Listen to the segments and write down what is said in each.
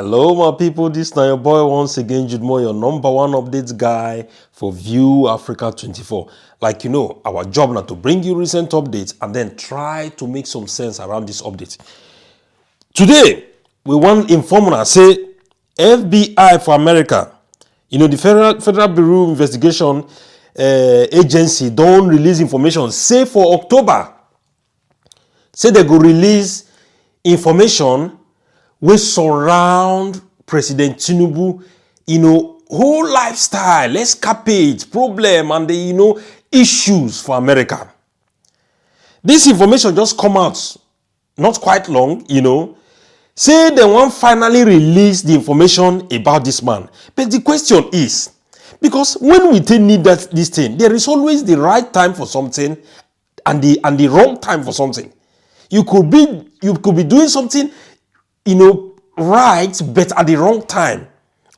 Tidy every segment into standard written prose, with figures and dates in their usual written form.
Hello, my people. This is your boy once again, Judmo, your number one updates guy for View Africa 24. Like you know, our job now to bring you recent updates and then try to make some sense around this update. Today, we want inform and say FBI for America. You know, the Federal Bureau Investigation Agency don't release information. Say for October, say they go release information we surround President Tinubu, whole lifestyle, escapade, problem, and the, issues for America. This information just come out not quite long, say they won't finally release the information about this man. But the question is, because when we need this thing, there is always the right time for something and the wrong time for something. You could be doing something right, but at the wrong time,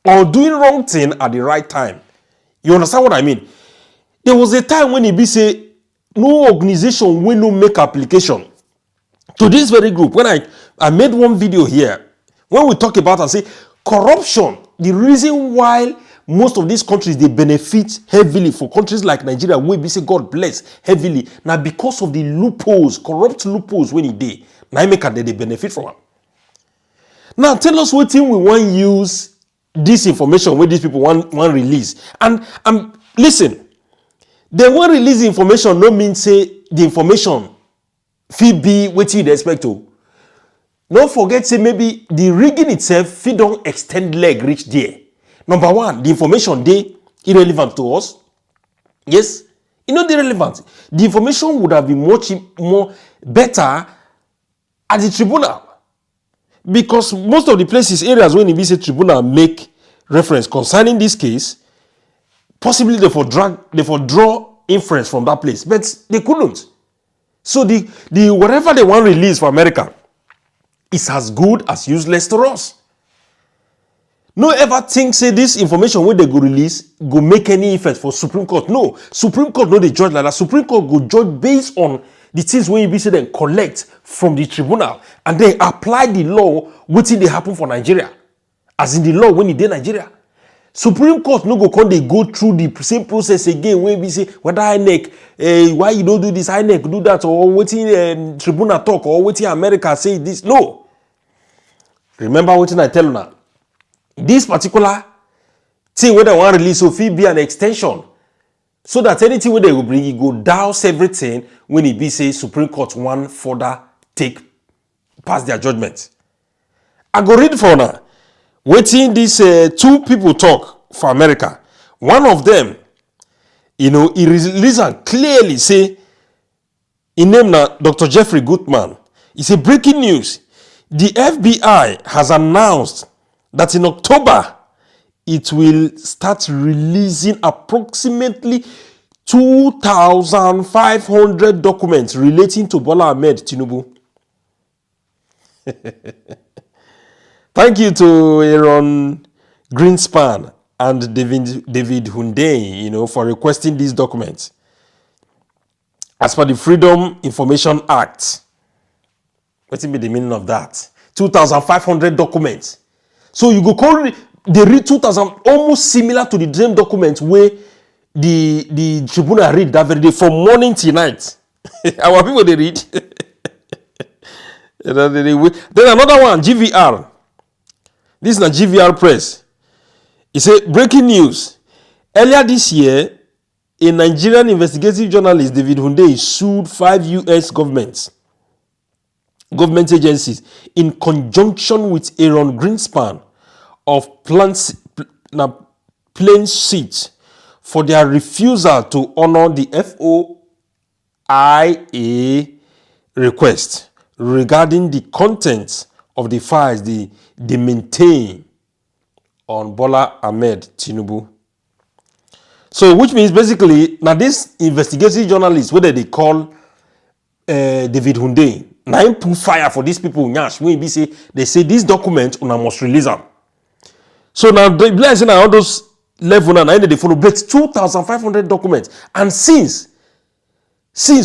or doing wrong thing at the right time. You understand what I mean? There was a time when it be say no organization will no make application to this very group. When I made one video here, when we talk about and say corruption, the reason why most of these countries they benefit heavily for countries like Nigeria, we be say God bless heavily now because of the loopholes, corrupt loopholes when it dey. Now make they benefit from it. Now tell us what thing we want use this information when these people want release. And listen, they want release the information no mean say the information fit be what you expect to. Don't forget say maybe the rigging itself fit don't extend leg reach there. Number one, the information they irrelevant to us. Yes, the irrelevant. The information would have been much more better at the tribunal. Because most of the places, areas when the BC tribunal make reference concerning this case, possibly they for draw inference from that place, but they couldn't. So the whatever they want release for America is as good as useless to us. No ever think say this information when they go release go make any effect for Supreme Court. No, Supreme Court no they judge like that. Supreme Court go judge based on the things when you be say then collect from the tribunal and then apply the law waiting they happen for Nigeria. As in the law when it did Nigeria. Supreme Court no they go through the same process again when we say whether INEC, why you don't do this, INEC do that, or waiting tribunal talk, or waiting America say this. No. Remember what I tell you now. This particular thing where they want to release so it be an extension. So that anything where they will bring, it go douse everything when it be say Supreme Court one further take pass their judgment. I go read for now. Waiting these two people talk for America. One of them, he release and clearly say, in name now Dr. Jeffrey Gutman. He say breaking news. The FBI has announced that in October, it will start releasing approximately 2,500 documents relating to Bola Ahmed Tinubu. Thank you to Aaron Greenspan and David Hunday, for requesting these documents. As per the Freedom Information Act, what be the meaning of that? 2,500 documents. So you go call they read 2,000 almost similar to the same document where the tribunal read that very day from morning till night. Our people they read. Then another one, GVR. This is a GVR press. It said breaking news. Earlier this year, a Nigerian investigative journalist, David Hunday, sued 5 U.S. government agencies in conjunction with Aaron Greenspan of Plain Seat for their refusal to honor the FOIA request regarding the contents of the files they maintain on Bola Ahmed Tinubu. So, which means basically, now this investigative journalist, whether they call David Hunday, now him put fire for these people. When they say this document una must release them. So now the blessing all those level now they follow, but 2,500 documents. And since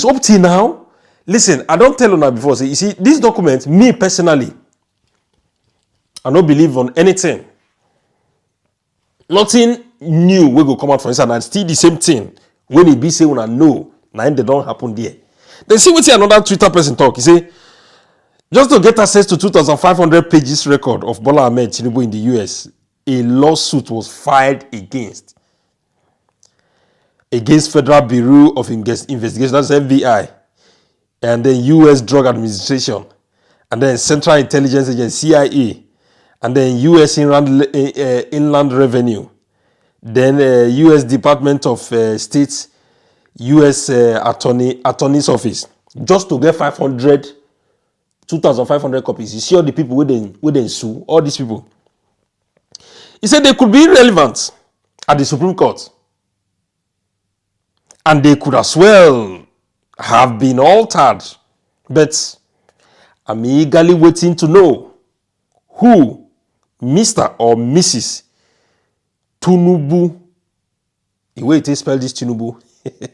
up till now, listen, I don't tell you now before. You see, this document, me personally, I don't believe on anything. Nothing new will go come out from inside, and still the same thing. When it be say when I know, now they don't happen there. Then see what another Twitter person talk. He say, just to get access to 2,500 pages record of Bola Ahmed Tinubu in the US, a lawsuit was filed against Federal Bureau of Investigation, that's FBI, and then US Drug Administration, and then Central Intelligence Agency, CIA, and then US Inland Revenue, then US Department of State, US Attorney's Office, just to get 2,500 copies. You see all the people who they sue, all these people. He said they could be irrelevant at the Supreme Court. And they could as well have been altered. But I'm eagerly waiting to know who Mr. or Mrs. Tinubu, the way it is spelled this Tinubu,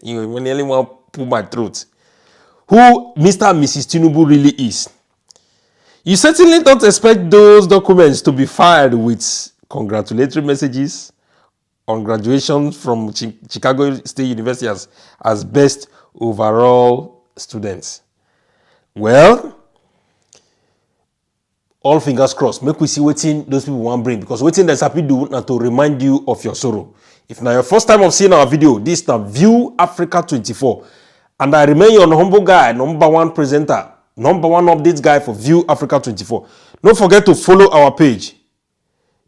you nearly want to pull my throat. Who Mr. and Mrs. Tinubu really is. You certainly don't expect those documents to be filed with congratulatory messages on graduation from Chicago State University as best overall students. Well, all fingers crossed. Make we see what those people want bring, because what that's happy do now to remind you of your sorrow. If now your first time of seeing our video, this is now View Africa 24, and I remain your humble guy, number one presenter, number one updates guy for View Africa 24. Don't forget to follow our page.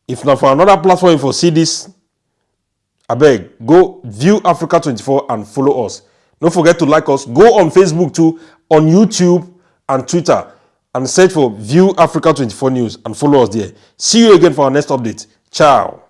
If not for another platform for see this, I beg, go View Africa 24 and follow us. Don't forget to like us. Go on Facebook too, on YouTube and Twitter, and search for View Africa 24 News and follow us there. See you again for our next update. Ciao.